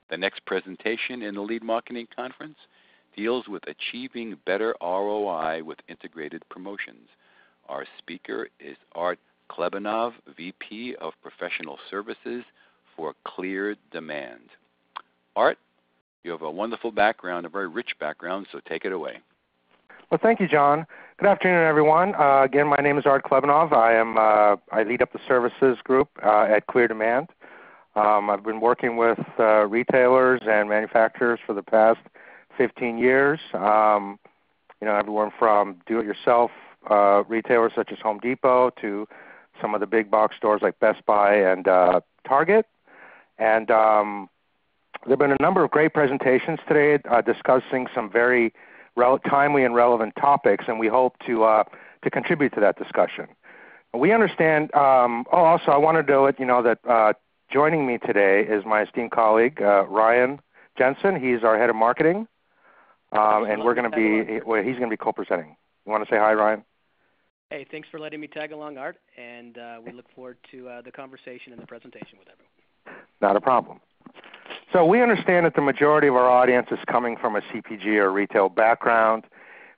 The next presentation in the Lead Marketing Conference deals with achieving better ROI with integrated promotions. Our speaker is Art Klebanov, VP of Professional Services for Clear Demand. Art, you have a wonderful background, a very rich background, so take it away. Well, thank you, John. Good afternoon, everyone. Again, my name is Art Klebanov. I lead up the services group at Clear Demand. I've been working with retailers and manufacturers for the past 15 years. Everyone from do-it-yourself retailers such as Home Depot to some of the big box stores like Best Buy and Target. And there have been a number of great presentations today discussing some very timely and relevant topics, and we hope to contribute to that discussion. We understand. Also, I wanted to let you know that joining me today is my esteemed colleague Ryan Jensen. He's our head of marketing, and he's going to be co-presenting. You want to say hi, Ryan? Hey, thanks for letting me tag along, Art, and we look forward to the conversation and the presentation with everyone. Not a problem. So we understand that the majority of our audience is coming from a CPG or retail background,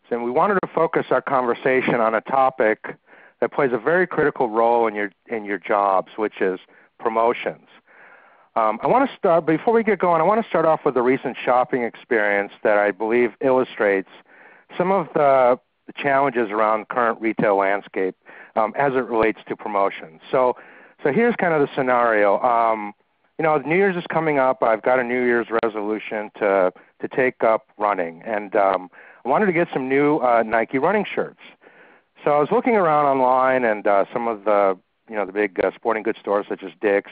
and we wanted to focus our conversation on a topic that plays a very critical role in your jobs, which is promotions. I want to start, before we get going, I want to start off with a recent shopping experience that I believe illustrates some of the challenges around current retail landscape as it relates to promotions. So here's kind of the scenario. New Year's is coming up. I've got a New Year's resolution to take up running, and I wanted to get some new Nike running shirts. So I was looking around online and some of the big sporting goods stores such as Dick's,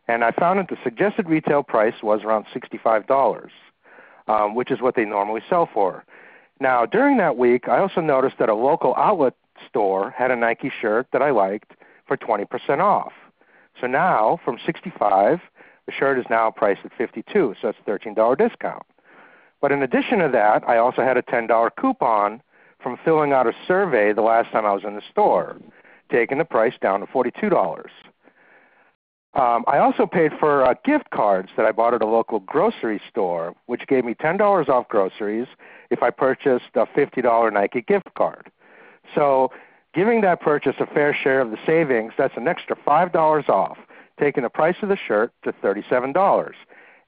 and I found that the suggested retail price was around $65, which is what they normally sell for. Now, during that week, I also noticed that a local outlet store had a Nike shirt that I liked for 20% off. So now, from $65, the shirt is now priced at $52, so it's a $13 discount. But in addition to that, I also had a $10 coupon from filling out a survey the last time I was in the store, taking the price down to $42. I also paid for gift cards that I bought at a local grocery store, which gave me $10 off groceries if I purchased a $50 Nike gift card. So giving that purchase a fair share of the savings, that's an extra $5 off, taking the price of the shirt to $37.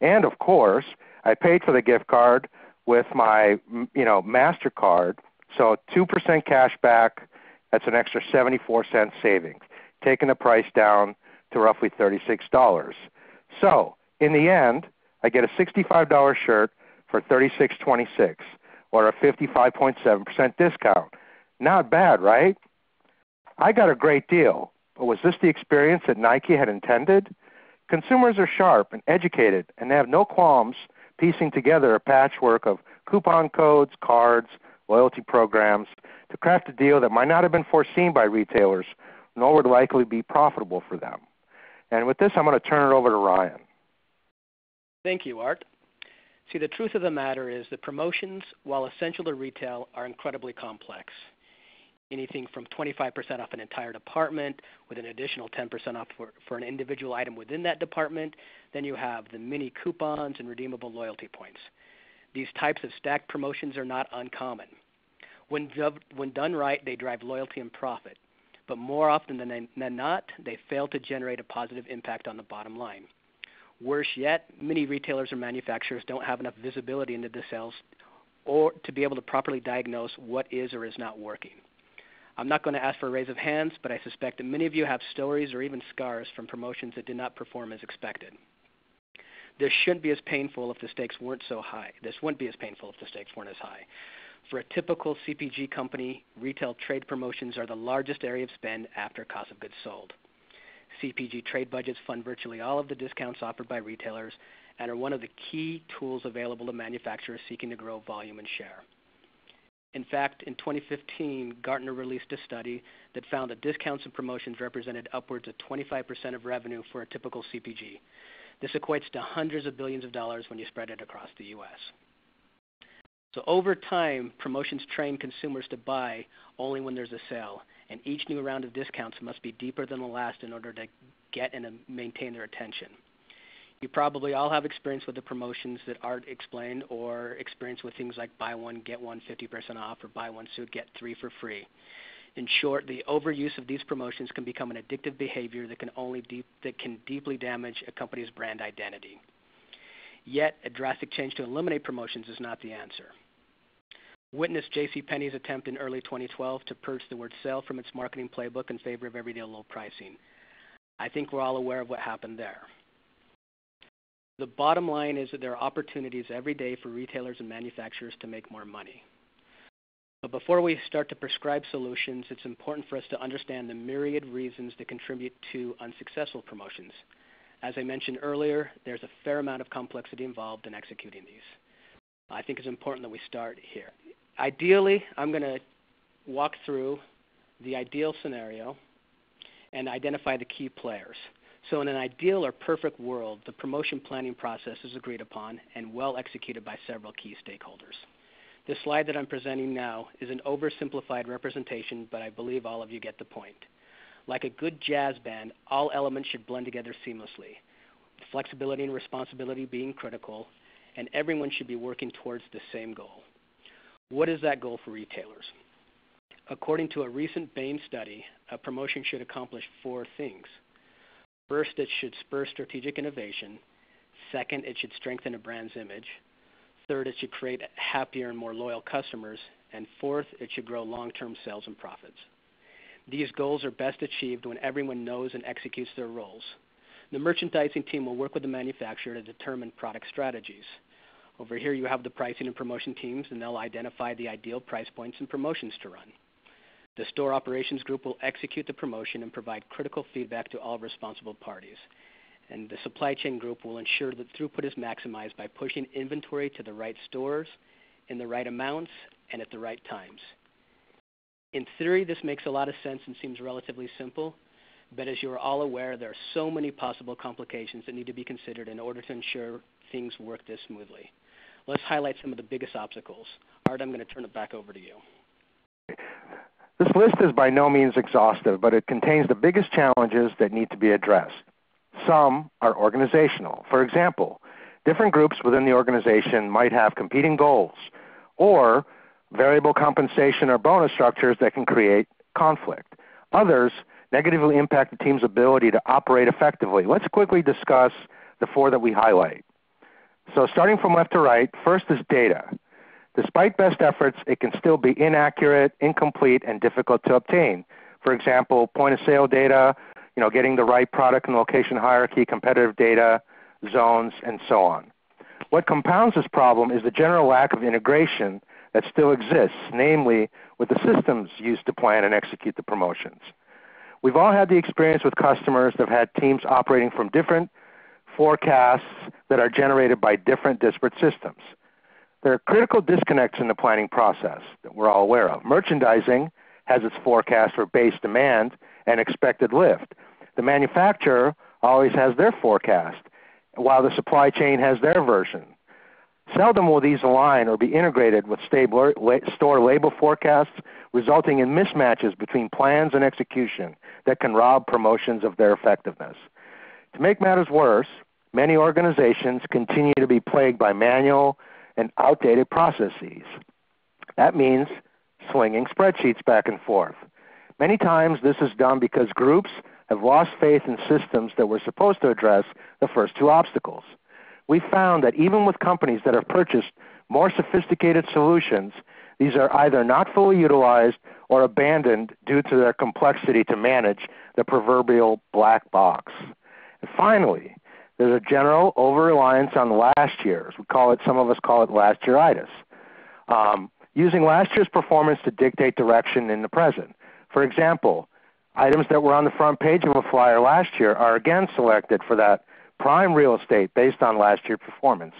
And, of course, I paid for the gift card with my, MasterCard, so 2% cash back, that's an extra 74-cent savings, taking the price down to roughly $36. So, in the end, I get a $65 shirt for $36.26, or a 55.7% discount. Not bad, right? I got a great deal. But was this the experience that Nike had intended? Consumers are sharp and educated, and they have no qualms piecing together a patchwork of coupon codes, cards, loyalty programs to craft a deal that might not have been foreseen by retailers, nor would likely be profitable for them. And with this, I'm going to turn it over to Ryan. Thank you, Art. See, the truth of the matter is that promotions, while essential to retail, are incredibly complex. Anything from 25% off an entire department with an additional 10% off for an individual item within that department. Then you have the mini coupons and redeemable loyalty points. These types of stacked promotions are not uncommon. When done right, they drive loyalty and profit. But more often than not, they fail to generate a positive impact on the bottom line. Worse yet, many retailers or manufacturers don't have enough visibility into the sales or to be able to properly diagnose what is or is not working. I'm not going to ask for a raise of hands, but I suspect that many of you have stories or even scars from promotions that did not perform as expected. This shouldn't be as painful if the stakes weren't so high. This wouldn't be as painful if the stakes weren't as high. For a typical CPG company, retail trade promotions are the largest area of spend after cost of goods sold. CPG trade budgets fund virtually all of the discounts offered by retailers and are one of the key tools available to manufacturers seeking to grow volume and share. In fact, in 2015, Gartner released a study that found that discounts and promotions represented upwards of 25% of revenue for a typical CPG. This equates to hundreds of billions of dollars when you spread it across the U.S. So over time, promotions train consumers to buy only when there's a sale, and each new round of discounts must be deeper than the last in order to get and maintain their attention. You probably all have experience with the promotions that Art explained, or experience with things like buy one, get one 50% off, or buy one suit, get three for free. In short, the overuse of these promotions can become an addictive behavior that can deeply damage a company's brand identity. Yet, a drastic change to eliminate promotions is not the answer. Witness JCPenney's attempt in early 2012 to purge the word sale from its marketing playbook in favor of everyday low pricing. I think we're all aware of what happened there. The bottom line is that there are opportunities every day for retailers and manufacturers to make more money. But before we start to prescribe solutions, it's important for us to understand the myriad reasons that contribute to unsuccessful promotions. As I mentioned earlier, there's a fair amount of complexity involved in executing these. I think it's important that we start here. Ideally, I'm going to walk through the ideal scenario and identify the key players. So in an ideal or perfect world, the promotion planning process is agreed upon and well executed by several key stakeholders. This slide that I'm presenting now is an oversimplified representation, but I believe all of you get the point. Like a good jazz band, all elements should blend together seamlessly, with flexibility and responsibility being critical, and everyone should be working towards the same goal. What is that goal for retailers? According to a recent Bain study, a promotion should accomplish 4 things. First, it should spur strategic innovation. Second, it should strengthen a brand's image. Third, it should create happier and more loyal customers. And fourth, it should grow long-term sales and profits. These goals are best achieved when everyone knows and executes their roles. The merchandising team will work with the manufacturer to determine product strategies. Over here you have the pricing and promotion teams, and they'll identify the ideal price points and promotions to run. The store operations group will execute the promotion and provide critical feedback to all responsible parties. And the supply chain group will ensure that throughput is maximized by pushing inventory to the right stores, in the right amounts, and at the right times. In theory, this makes a lot of sense and seems relatively simple, but as you are all aware, there are so many possible complications that need to be considered in order to ensure things work this smoothly. Let's highlight some of the biggest obstacles. Art, I'm going to turn it back over to you. This list is by no means exhaustive, but it contains the biggest challenges that need to be addressed. Some are organizational. For example, different groups within the organization might have competing goals, or variable compensation or bonus structures that can create conflict. Others negatively impact the team's ability to operate effectively. Let's quickly discuss the 4 that we highlight. So starting from left to right, first is data. Despite best efforts, it can still be inaccurate, incomplete, and difficult to obtain. For example, point-of-sale data, getting the right product and location hierarchy, competitive data, zones, and so on. What compounds this problem is the general lack of integration that still exists, namely with the systems used to plan and execute the promotions. We've all had the experience with customers that have had teams operating from different forecasts that are generated by different disparate systems. There are critical disconnects in the planning process that we're all aware of. Merchandising has its forecast for base demand and expected lift. The manufacturer always has their forecast, while the supply chain has their version. Seldom will these align or be integrated with stable store label forecasts, resulting in mismatches between plans and execution that can rob promotions of their effectiveness. To make matters worse, many organizations continue to be plagued by manual and outdated processes. That means slinging spreadsheets back and forth. Many times this is done because groups have lost faith in systems that were supposed to address the first 2 obstacles. We found that even with companies that have purchased more sophisticated solutions, these are either not fully utilized or abandoned due to their complexity to manage the proverbial black box. And finally, there's a general over-reliance on last year's. Some of us call it last year-itis. Using last year's performance to dictate direction in the present. For example, items that were on the front page of a flyer last year are again selected for that prime real estate based on last year's performance.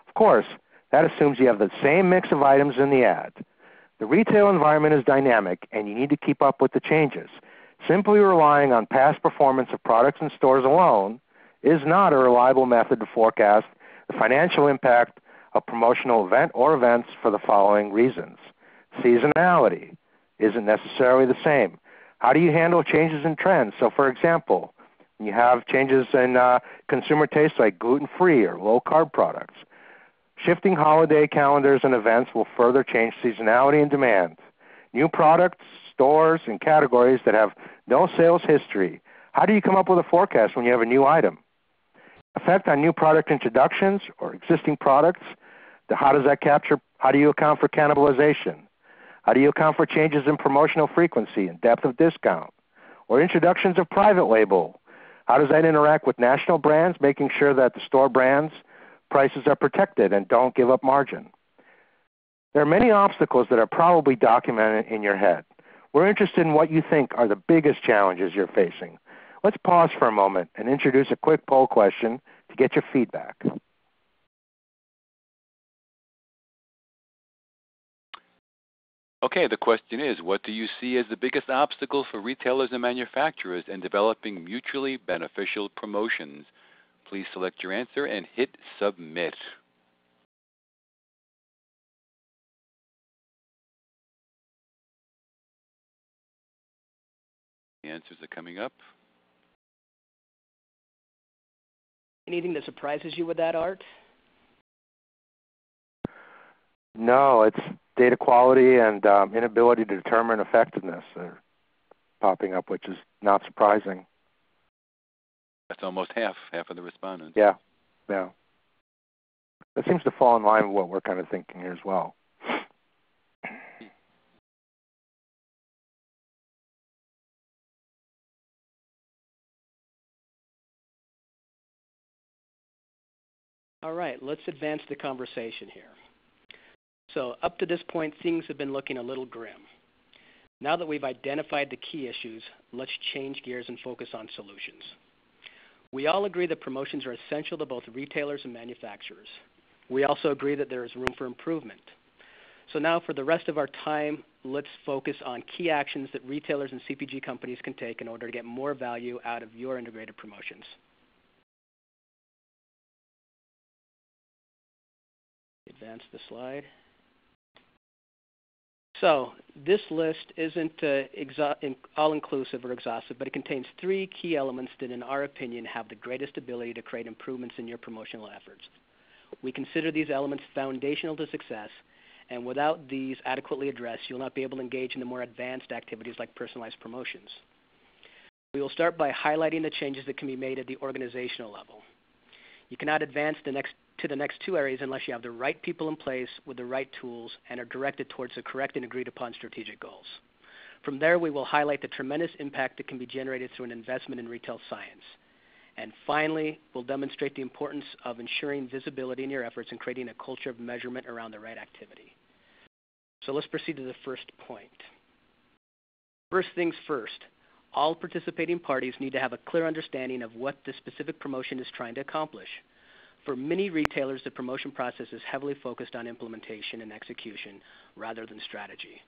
Of course, that assumes you have the same mix of items in the ad. The retail environment is dynamic, and you need to keep up with the changes. Simply relying on past performance of products and stores alone is not a reliable method to forecast the financial impact of promotional event or events for the following reasons. Seasonality isn't necessarily the same. How do you handle changes in trends? So for example, And you have changes in consumer tastes like gluten-free or low-carb products. Shifting holiday calendars and events will further change seasonality and demand. New products, stores, and categories that have no sales history. How do you come up with a forecast when you have a new item? Effect on new product introductions or existing products. How does that capture? How do you account for cannibalization? How do you account for changes in promotional frequency and depth of discount? Or introductions of private label? How does that interact with national brands, making sure that the store brands' prices are protected and don't give up margin? There are many obstacles that are probably documented in your head. We're interested in what you think are the biggest challenges you're facing. Let's pause for a moment and introduce a quick poll question to get your feedback. Okay, the question is, what do you see as the biggest obstacle for retailers and manufacturers in developing mutually beneficial promotions? Please select your answer and hit submit. The answers are coming up. Anything that surprises you with that, Art? No, it's data quality and inability to determine effectiveness are popping up, which is not surprising. That's almost half of the respondents. Yeah. That seems to fall in line with what we're kind of thinking here as well. All right, let's advance the conversation here. So up to this point, things have been looking a little grim. Now that we've identified the key issues, let's change gears and focus on solutions. We all agree that promotions are essential to both retailers and manufacturers. We also agree that there is room for improvement. So now for the rest of our time, let's focus on key actions that retailers and CPG companies can take in order to get more value out of your integrated promotions. Advance the slide. So this list isn't all-inclusive or exhaustive, but it contains 3 key elements that, in our opinion, have the greatest ability to create improvements in your promotional efforts. We consider these elements foundational to success, and without these adequately addressed, you'll not be able to engage in the more advanced activities like personalized promotions. We will start by highlighting the changes that can be made at the organizational level. You cannot advance to the next 2 areas unless you have the right people in place with the right tools and are directed towards the correct and agreed upon strategic goals. From there, we will highlight the tremendous impact that can be generated through an investment in retail science. And finally, we'll demonstrate the importance of ensuring visibility in your efforts and creating a culture of measurement around the right activity. So let's proceed to the first point. First things first, all participating parties need to have a clear understanding of what the specific promotion is trying to accomplish. For many retailers, the promotion process is heavily focused on implementation and execution rather than strategy.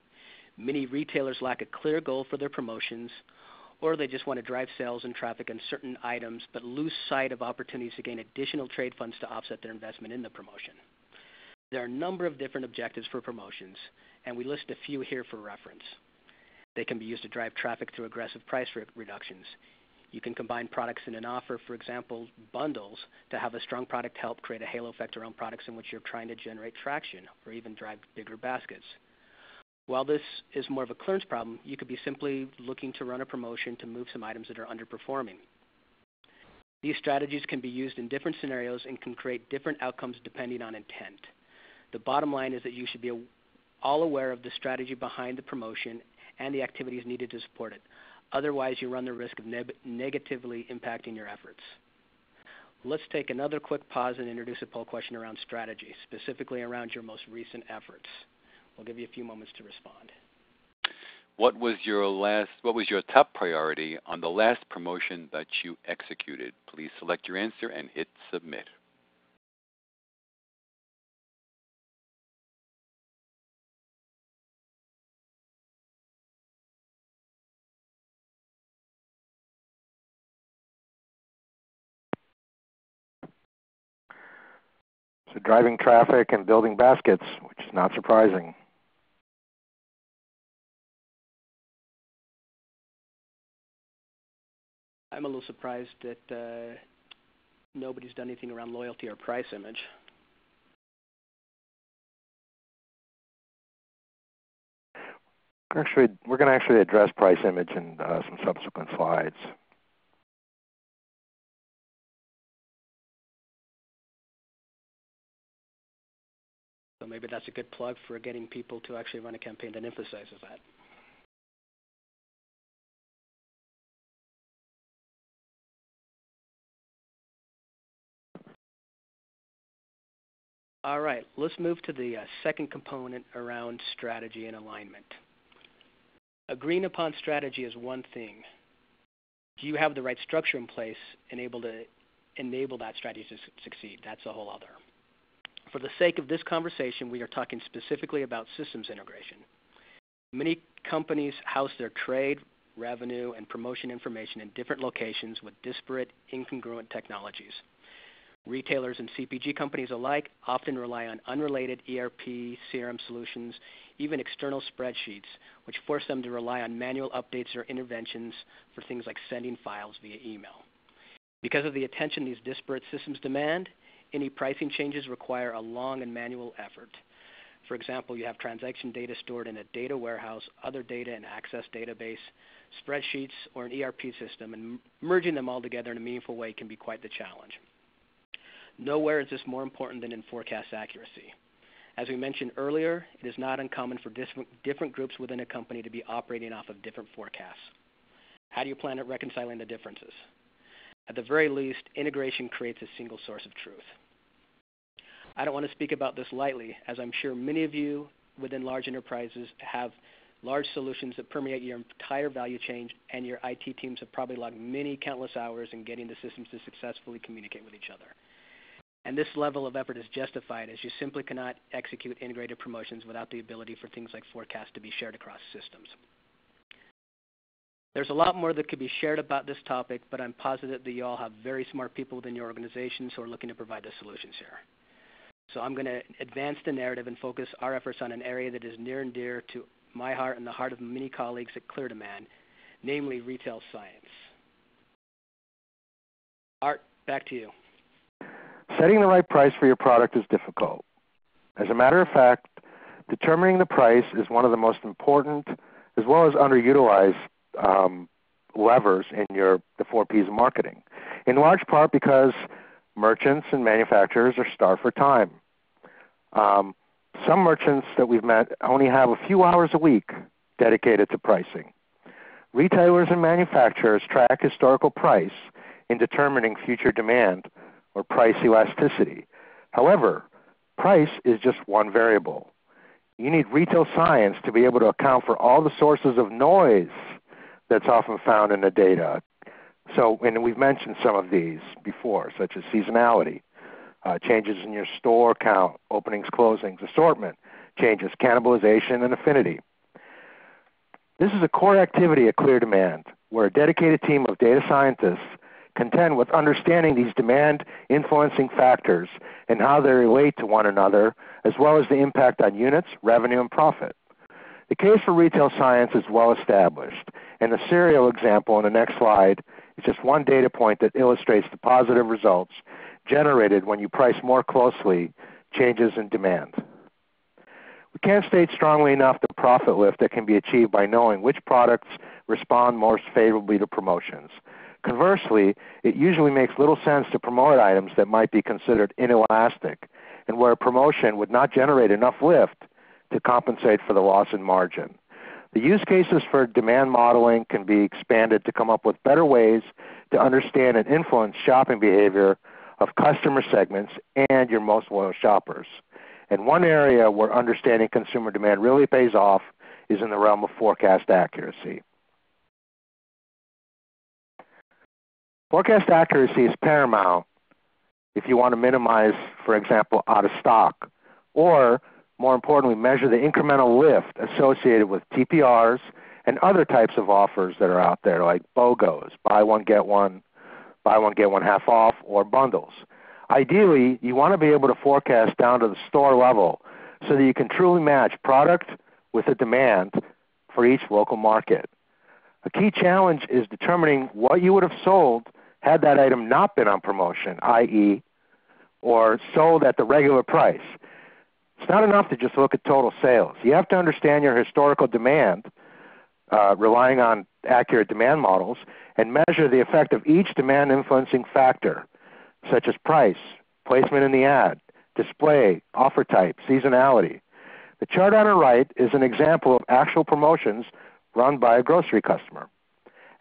Many retailers lack a clear goal for their promotions, or they just want to drive sales and traffic on certain items but lose sight of opportunities to gain additional trade funds to offset their investment in the promotion. There are a number of different objectives for promotions, and we list a few here for reference. They can be used to drive traffic through aggressive price reductions. You can combine products in an offer, for example, bundles, to have a strong product help create a halo effect around products in which you're trying to generate traction or even drive bigger baskets. While this is more of a clearance problem, you could be simply looking to run a promotion to move some items that are underperforming. These strategies can be used in different scenarios and can create different outcomes depending on intent. The bottom line is that you should be all aware of the strategy behind the promotion and the activities needed to support it. Otherwise, you run the risk of negatively impacting your efforts. Let's take another quick pause and introduce a poll question around strategy, specifically around your most recent efforts. We'll give you a few moments to respond. What was your top priority on the last promotion that you executed? Please select your answer and hit submit. So driving traffic and building baskets, which is not surprising. I'm a little surprised that nobody's done anything around loyalty or price image. We're going to actually address price image in some subsequent slides. So maybe that's a good plug for getting people to actually run a campaign that emphasizes that. All right, let's move to the second component around strategy and alignment. Agreeing upon strategy is one thing. Do you have the right structure in place to enable that strategy to succeed? That's a whole other. For the sake of this conversation, we are talking specifically about systems integration. Many companies house their trade, revenue, and promotion information in different locations with disparate, incongruent technologies. Retailers and CPG companies alike often rely on unrelated ERP, CRM solutions, even external spreadsheets, which force them to rely on manual updates or interventions for things like sending files via email. Because of the attention these disparate systems demand, any pricing changes require a long and manual effort. For example, you have transaction data stored in a data warehouse, other data in Access database, spreadsheets, or an ERP system, and merging them all together in a meaningful way can be quite the challenge. Nowhere is this more important than in forecast accuracy. As we mentioned earlier, it is not uncommon for different groups within a company to be operating off of different forecasts. How do you plan at reconciling the differences? At the very least, integration creates a single source of truth. I don't want to speak about this lightly, as I'm sure many of you within large enterprises have large solutions that permeate your entire value chain, and your IT teams have probably logged many countless hours in getting the systems to successfully communicate with each other. And this level of effort is justified, as you simply cannot execute integrated promotions without the ability for things like forecasts to be shared across systems. There's a lot more that could be shared about this topic, but I'm positive that you all have very smart people within your organizations who are looking to provide the solutions here. So I'm going to advance the narrative and focus our efforts on an area that is near and dear to my heart and the heart of many colleagues at Clear Demand, namely retail science. Art, back to you. Setting the right price for your product is difficult. As a matter of fact, determining the price is one of the most important as well as underutilized levers in the 4 Ps of marketing, in large part because merchants and manufacturers are starved for time. Some merchants that we've met only have a few hours a week dedicated to pricing. Retailers and manufacturers track historical price in determining future demand or price elasticity. However, price is just one variable. You need retail science to be able to account for all the sources of noise that's often found in the data. And we've mentioned some of these before, such as seasonality, changes in your store count, openings, closings, assortment, changes, cannibalization, and affinity. This is a core activity at Clear Demand, where a dedicated team of data scientists contend with understanding these demand-influencing factors and how they relate to one another, as well as the impact on units, revenue, and profit. The case for retail science is well established, and the serial example in the next slide is just one data point that illustrates the positive results generated when you price more closely changes in demand. We can't state strongly enough the profit lift that can be achieved by knowing which products respond most favorably to promotions. Conversely, it usually makes little sense to promote items that might be considered inelastic and where a promotion would not generate enough lift to compensate for the loss in margin. The use cases for demand modeling can be expanded to come up with better ways to understand and influence shopping behavior of customer segments and your most loyal shoppers. And one area where understanding consumer demand really pays off is in the realm of forecast accuracy. Forecast accuracy is paramount if you want to minimize, for example, out of stock, or more importantly, measure the incremental lift associated with TPRs and other types of offers that are out there, like BOGOs, buy one, get one half off, or bundles. Ideally, you want to be able to forecast down to the store level so that you can truly match product with the demand for each local market. A key challenge is determining what you would have sold had that item not been on promotion, i.e., or sold at the regular price. It's not enough to just look at total sales. You have to understand your historical demand, relying on accurate demand models, and measure the effect of each demand-influencing factor, such as price, placement in the ad, display, offer type, seasonality. The chart on the right is an example of actual promotions run by a grocery customer.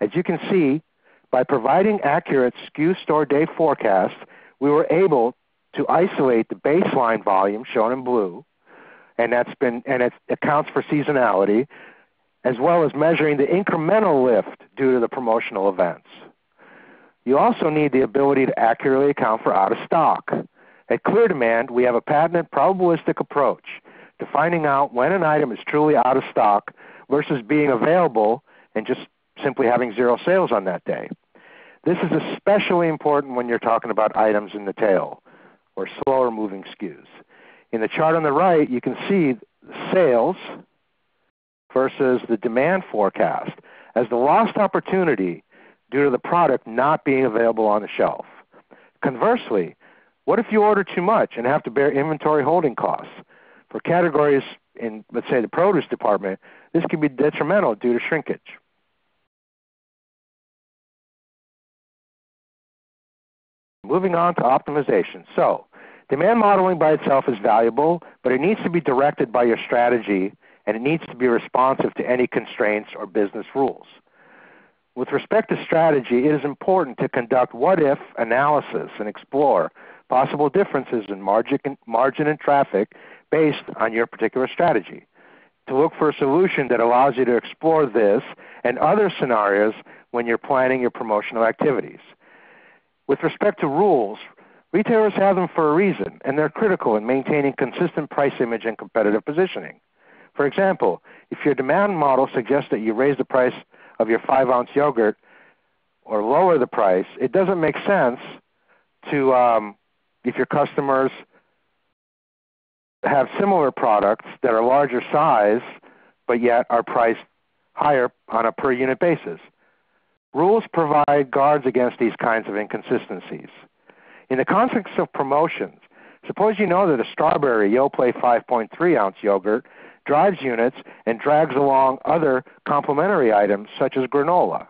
As you can see, by providing accurate SKU store day forecasts, we were able to isolate the baseline volume shown in blue, and it accounts for seasonality, as well as measuring the incremental lift due to the promotional events. You also need the ability to accurately account for out of stock. At Clear Demand, we have a patented probabilistic approach to finding out when an item is truly out of stock versus being available and just simply having zero sales on that day. This is especially important when you're talking about items in the tail or slower moving SKUs. In the chart on the right, you can see sales versus the demand forecast as the lost opportunity due to the product not being available on the shelf. Conversely, what if you order too much and have to bear inventory holding costs? For categories in, let's say, the produce department, this can be detrimental due to shrinkage. Moving on to optimization. So, demand modeling by itself is valuable, but it needs to be directed by your strategy, and it needs to be responsive to any constraints or business rules. With respect to strategy, it is important to conduct what-if analysis and explore possible differences in margin and traffic based on your particular strategy. To look for a solution that allows you to explore this and other scenarios when you're planning your promotional activities. With respect to rules, retailers have them for a reason, and they're critical in maintaining consistent price image and competitive positioning. For example, if your demand model suggests that you raise the price of your 5-ounce yogurt or lower the price, it doesn't make sense to, if your customers have similar products that are larger size, but yet are priced higher on a per unit basis. Rules provide guards against these kinds of inconsistencies. In the context of promotions, suppose you know that a strawberry Yoplait 5.3-ounce yogurt drives units and drags along other complementary items such as granola.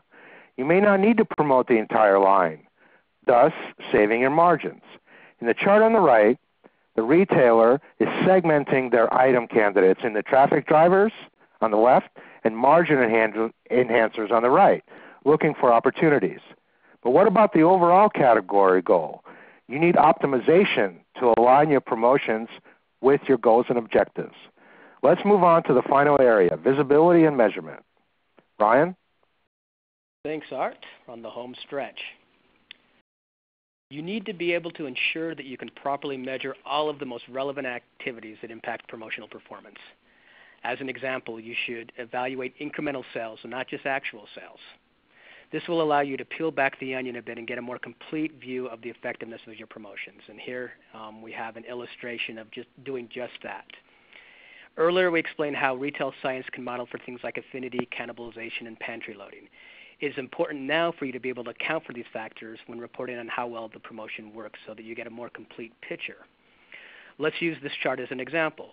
You may not need to promote the entire line, thus saving your margins. In the chart on the right, the retailer is segmenting their item candidates into traffic drivers on the left and margin enhancers on the right, looking for opportunities. But what about the overall category goal? You need optimization to align your promotions with your goals and objectives. Let's move on to the final area, visibility and measurement. Ryan? Thanks, Art. On the home stretch. You need to be able to ensure that you can properly measure all of the most relevant activities that impact promotional performance. As an example, you should evaluate incremental sales and not just actual sales. This will allow you to peel back the onion a bit and get a more complete view of the effectiveness of your promotions. And here we have an illustration of doing just that. Earlier, we explained how retail science can model for things like affinity, cannibalization, and pantry loading. It is important now for you to be able to account for these factors when reporting on how well the promotion works so that you get a more complete picture. Let's use this chart as an example.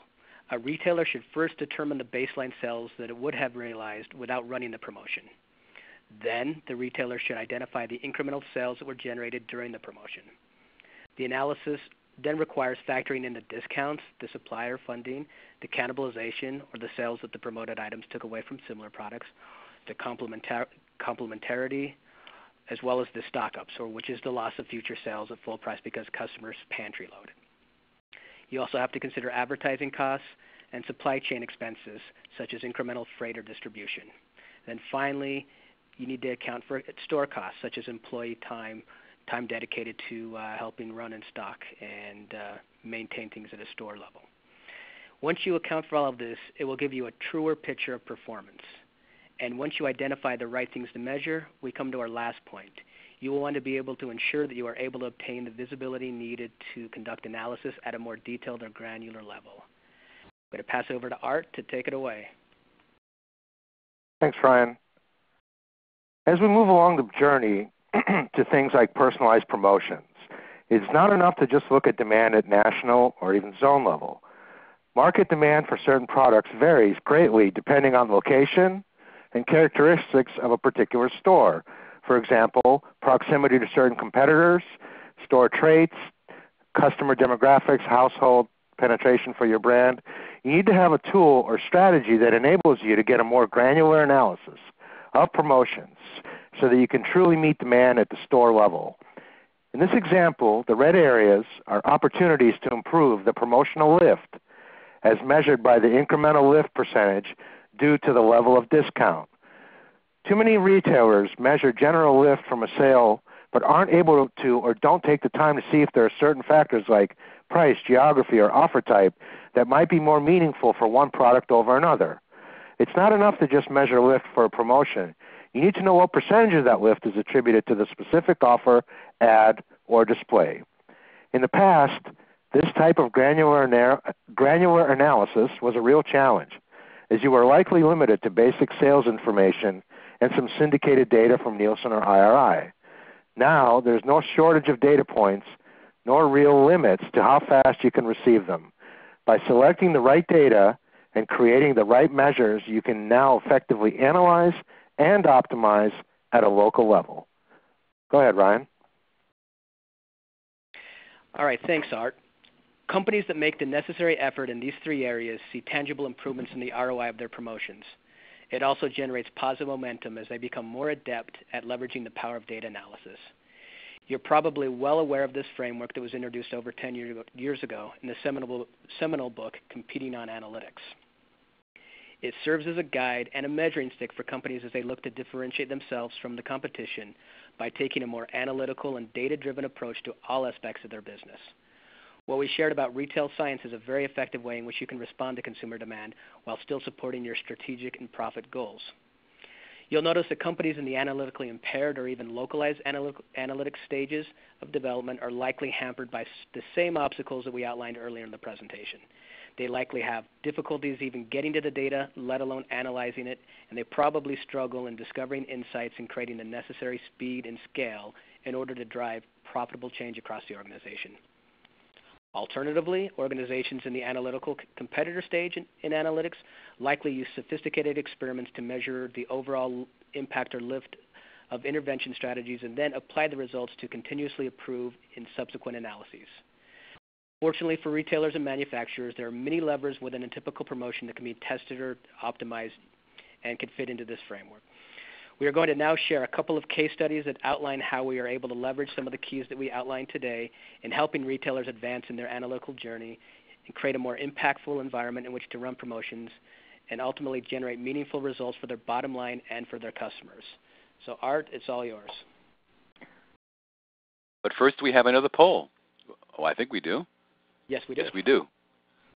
A retailer should first determine the baseline sales that it would have realized without running the promotion. Then, the retailer should identify the incremental sales that were generated during the promotion. The analysis then requires factoring in the discounts, the supplier funding, the cannibalization, or the sales that the promoted items took away from similar products, the complementarity, as well as the stock-ups, or which is the loss of future sales at full price because customers pantry loaded. You also have to consider advertising costs and supply chain expenses, such as incremental freight or distribution. Then finally, you need to account for store costs, such as employee time dedicated to helping run and stock and maintain things at a store level. Once you account for all of this, it will give you a truer picture of performance. And once you identify the right things to measure, we come to our last point. You will want to be able to ensure that you are able to obtain the visibility needed to conduct analysis at a more detailed or granular level. I'm going to pass it over to Art to take it away. Thanks, Ryan. As we move along the journey to things like personalized promotions, it's not enough to just look at demand at national or even zone level. Market demand for certain products varies greatly depending on location and characteristics of a particular store. For example, proximity to certain competitors, store traits, customer demographics, household penetration for your brand. You need to have a tool or strategy that enables you to get a more granular analysis of promotions so that you can truly meet demand at the store level. In this example, the red areas are opportunities to improve the promotional lift as measured by the incremental lift percentage due to the level of discount. Too many retailers measure general lift from a sale but aren't able to or don't take the time to see if there are certain factors like price, geography, or offer type that might be more meaningful for one product over another. It's not enough to just measure lift for a promotion. You need to know what percentage of that lift is attributed to the specific offer, ad, or display. In the past, this type of granular analysis was a real challenge, as you were likely limited to basic sales information and some syndicated data from Nielsen or IRI. Now, there's no shortage of data points, nor real limits to how fast you can receive them. By selecting the right data and creating the right measures, you can now effectively analyze and optimize at a local level. Go ahead, Ryan. All right, thanks, Art. Companies that make the necessary effort in these three areas see tangible improvements in the ROI of their promotions. It also generates positive momentum as they become more adept at leveraging the power of data analysis. You're probably well aware of this framework that was introduced over 10 years ago in the seminal book, Competing on Analytics. It serves as a guide and a measuring stick for companies as they look to differentiate themselves from the competition by taking a more analytical and data-driven approach to all aspects of their business. What we shared about retail science is a very effective way in which you can respond to consumer demand while still supporting your strategic and profit goals. You'll notice that companies in the analytically impaired or even localized analytic stages of development are likely hampered by the same obstacles that we outlined earlier in the presentation. They likely have difficulties even getting to the data, let alone analyzing it, and they probably struggle in discovering insights and creating the necessary speed and scale in order to drive profitable change across the organization. Alternatively, organizations in the analytical competitor stage in analytics likely use sophisticated experiments to measure the overall impact or lift of intervention strategies and then apply the results to continuously improve in subsequent analyses. Fortunately for retailers and manufacturers, there are many levers within a typical promotion that can be tested or optimized and can fit into this framework. We are going to now share a couple of case studies that outline how we are able to leverage some of the keys that we outlined today in helping retailers advance in their analytical journey and create a more impactful environment in which to run promotions and ultimately generate meaningful results for their bottom line and for their customers. So, Art, it's all yours. But first we have another poll. Oh, I think we do. Yes, we do. Yes, we do.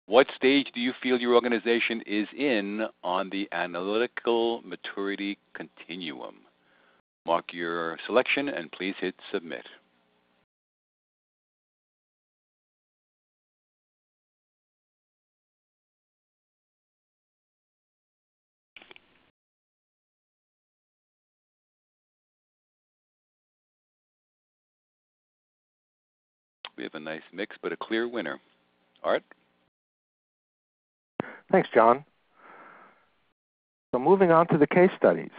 What stage do you feel your organization is in on the analytical maturity continuum? Mark your selection and please hit submit. We have a nice mix, but a clear winner. Art? Thanks, John. So moving on to the case studies.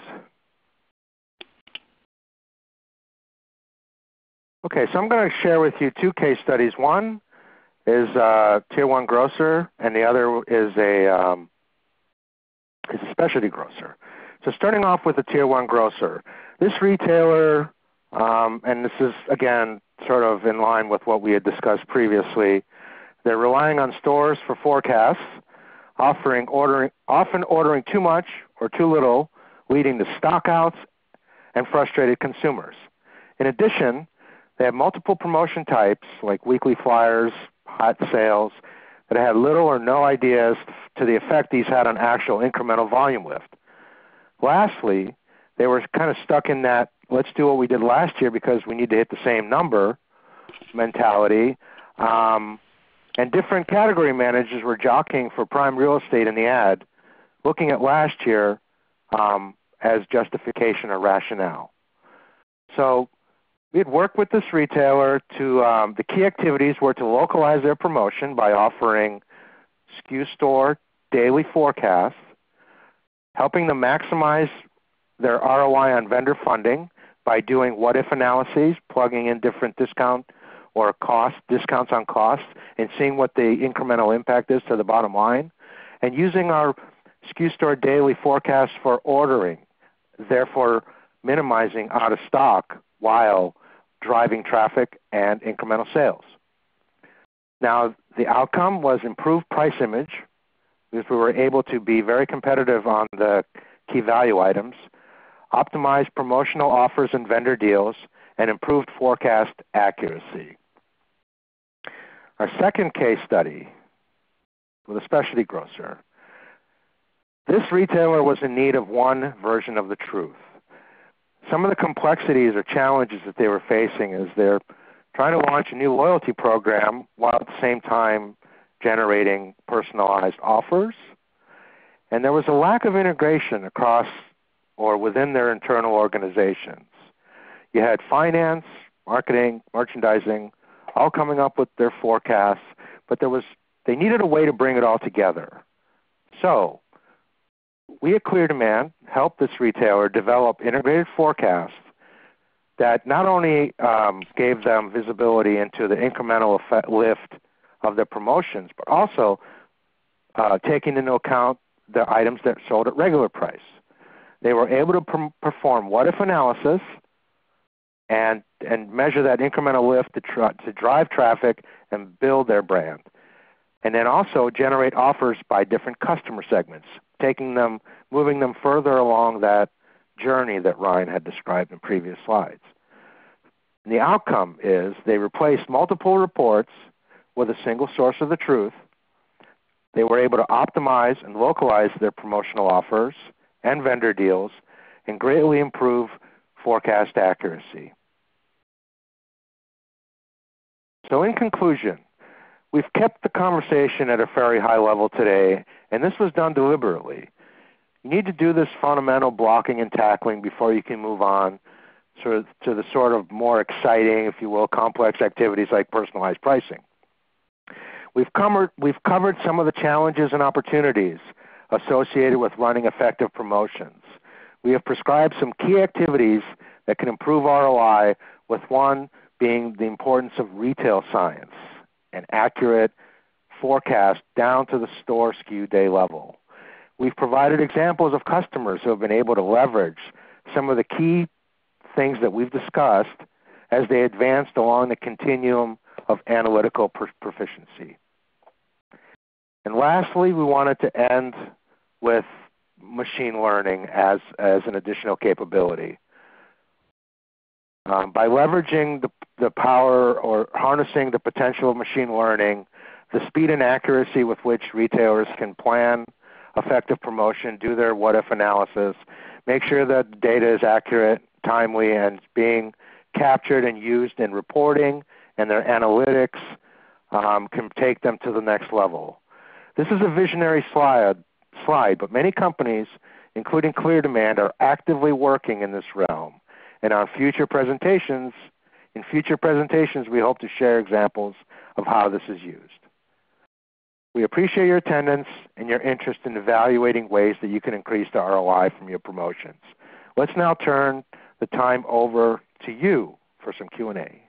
Okay, so I'm going to share with you two case studies. One is Tier 1 Grocer, and the other is a specialty grocer. So starting off with the Tier 1 Grocer. This retailer, and this is, again, sort of in line with what we had discussed previously, they're relying on stores for forecasts, often ordering too much or too little, leading to stockouts and frustrated consumers. In addition, they have multiple promotion types like weekly flyers, hot sales, that had little or no ideas to the effect these had on actual incremental volume lift. Lastly, they were kind of stuck in that let's do what we did last year because we need to hit the same number mentality. And different category managers were jockeying for prime real estate in the ad, looking at last year as justification or rationale. So we had worked with this retailer to, the key activities were to localize their promotion by offering SKU store daily forecasts, helping them maximize their ROI on vendor funding by doing what-if analyses, plugging in different discounts on costs, and seeing what the incremental impact is to the bottom line, and using our SKU store daily forecast for ordering, therefore minimizing out of stock while driving traffic and incremental sales. Now, the outcome was improved price image, because we were able to be very competitive on the key value items, optimize promotional offers and vendor deals, and improved forecast accuracy. Our second case study with a specialty grocer. This retailer was in need of one version of the truth. Some of the complexities or challenges that they were facing is they're trying to launch a new loyalty program while at the same time generating personalized offers. And there was a lack of integration across or within their internal organizations. You had finance, marketing, merchandising, all coming up with their forecasts, but they needed a way to bring it all together. So we at Clear Demand helped this retailer develop integrated forecasts that not only gave them visibility into the incremental lift of their promotions, but also taking into account the items that sold at regular price. They were able to perform what-if analysis and measure that incremental lift to drive traffic and build their brand. And then also generate offers by different customer segments, moving them further along that journey that Ryan had described in previous slides. And the outcome is they replaced multiple reports with a single source of the truth. They were able to optimize and localize their promotional offers and vendor deals and greatly improve forecast accuracy. So in conclusion, we've kept the conversation at a very high level today, and this was done deliberately. You need to do this fundamental blocking and tackling before you can move on to the sort of more exciting, if you will, complex activities like personalized pricing. We've covered some of the challenges and opportunities associated with running effective promotions. We have prescribed some key activities that can improve ROI, with one being the importance of retail science and accurate forecast down to the store SKU day level. We've provided examples of customers who have been able to leverage some of the key things that we've discussed as they advanced along the continuum of analytical proficiency. And lastly, we wanted to end with machine learning as an additional capability. By leveraging the power or harnessing the potential of machine learning, the speed and accuracy with which retailers can plan effective promotion, do their what-if analysis, make sure that the data is accurate, timely, and being captured and used in reporting, and their analytics can take them to the next level. This is a visionary slide, but many companies, including Clear Demand, are actively working in this realm. And in future presentations, we hope to share examples of how this is used. We appreciate your attendance and your interest in evaluating ways that you can increase the ROI from your promotions. Let's now turn the time over to you for some Q&A.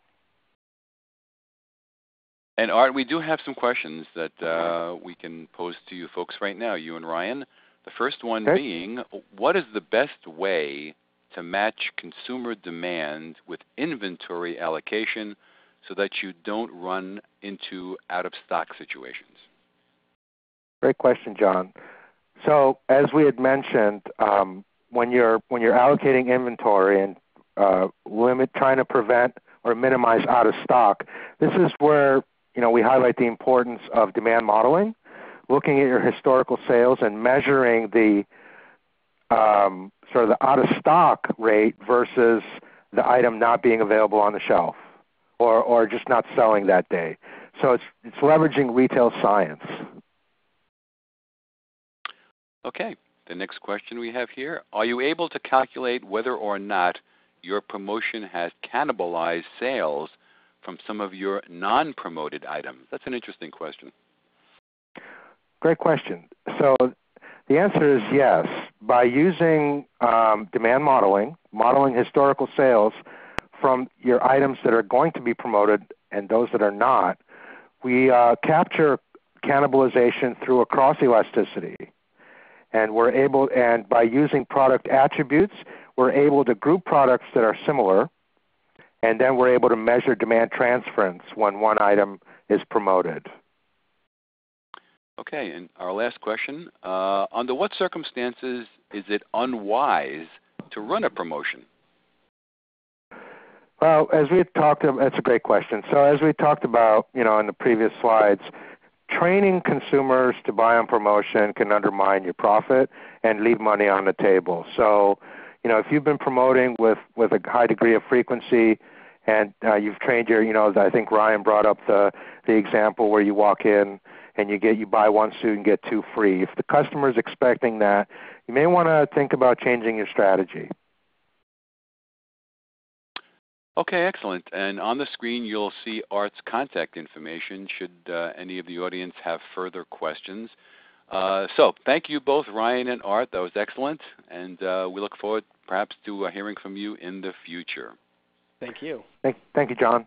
And Art, we do have some questions that we can pose to you folks right now, you and Ryan. The first one being, what is the best way to match consumer demand with inventory allocation so that you don't run into out-of-stock situations? Great question, John. So as we had mentioned, when you're allocating inventory and trying to prevent or minimize out of stock, this is where we highlight the importance of demand modeling, looking at your historical sales and measuring the sort of the out of stock rate versus the item not being available on the shelf or just not selling that day. So it's leveraging retail science. Okay, the next question we have here. Are you able to calculate whether or not your promotion has cannibalized sales from some of your non-promoted items? That's an interesting question. Great question. So the answer is yes. By using demand modeling, modeling historical sales from your items that are going to be promoted and those that are not, we capture cannibalization through a cross elasticity. And by using product attributes, we're able to group products that are similar, and then we're able to measure demand transference when one item is promoted. Okay, and our last question, under what circumstances is it unwise to run a promotion? Well, as we talked about, that's a great question. So as we talked about, in the previous slides, training consumers to buy on promotion can undermine your profit and leave money on the table. So, if you've been promoting with a high degree of frequency and you've trained I think Ryan brought up the example where you walk in and you buy one suit and get two free. If the customer is expecting that, you may want to think about changing your strategy. Okay, excellent. And on the screen, you'll see Art's contact information should any of the audience have further questions. So thank you both, Ryan and Art. That was excellent. And we look forward perhaps to hearing from you in the future. Thank you. Thank you, John.